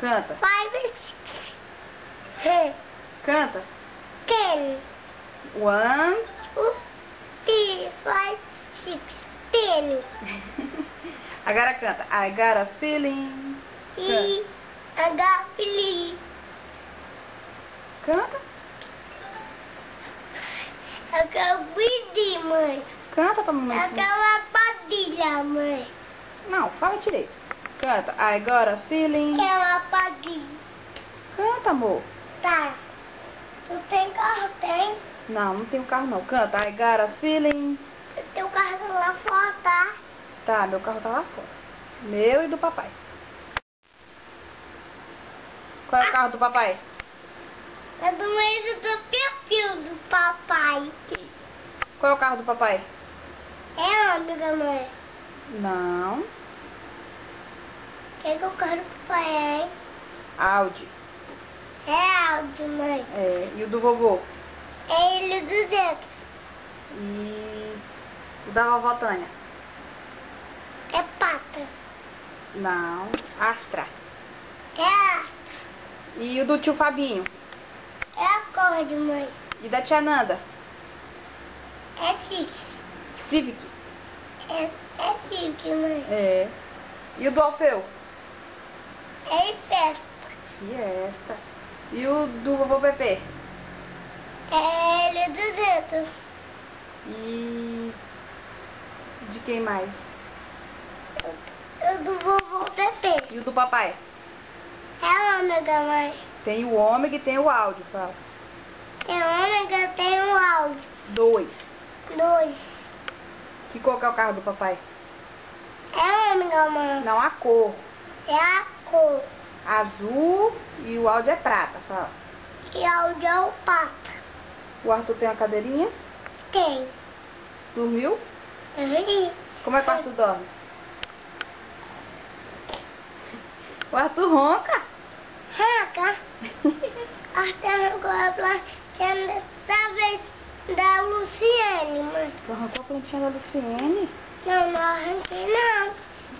Canta. 5, 6. Canta. 10. 1. 2, 3, 5, 6, 10. Agora canta. I got a feeling. E I got feeling. Canta. I got feeling, mãe. Canta pra mamãe. I got uma padilha, mãe. Não, fala direito. Canta. I got a feeling. É uma padilha. Canta, amor. Tá. Não tem carro, tem? Não, não tem um carro não. Canta. I got a feeling. Tem um carro lá fora, tá? Tá, meu carro tá lá fora. Meu e do papai. Qual é o carro do papai? É do meio do perfil do papai. Qual é o carro do papai? É onde, mãe? Não. Quem que o carro do papai é, hein? Audi. É áudio, mãe. É. E o do vovô? É ele 200. E o da vovó Tânia? É pata. Não. Astra. É E o do tio Fabinho? É acorde, mãe. E da tia Nanda? É Civic. Civic? É Civic, mãe. É. E o do Alfeu? É Fiesta. Fiesta. E o do vovô Pepe? É ele 200. E de quem mais? O do vovô Pepe. E o do papai? É ômega, mãe. Tem o ômega e tem o áudio, fala. Tem ômega, tem um áudio. 2. 2. E qual que é o carro do papai? É ômega, mãe. Não, a cor. É a cor. Azul e o áudio é prata, fala. E áudio é o pata. O Arthur tem uma cadeirinha? Tem. Dormiu? Uhum. Como é que o Arthur dorme? O Arthur ronca. Raca. Até agora a plantinha da Luciene, mãe. Tu arrancou a plantinha da Luciene? Não, não arranquei não.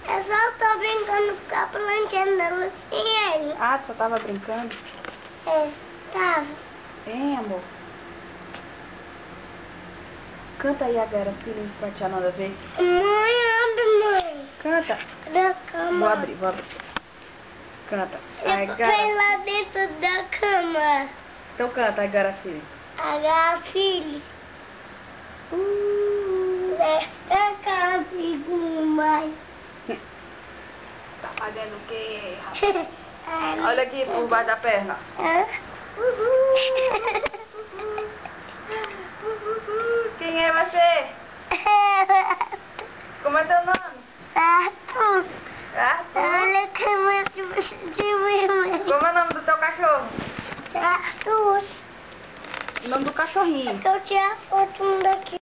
Eu só tô brincando com a plantinha da Luciene. Ah, tu só tava brincando? É, tava. Hein, amor? Canta aí agora, filho, pra tia Nanda ver. Mãe, abre, mãe. Canta. Da cama. Vou abrir, vou abrir. Canta. I got Foi a... lá dentro da cama. Então canta, I got a feeling. A filha. É filho, mãe. Tá fazendo o quê, rapaz? Olha aqui por baixo da perna. Quem é você? Como é teu nome? Arthur. Arthur. Olha que Como é o nome do teu cachorro? Arthur. O nome do cachorrinho. Eu tinha foto daqui.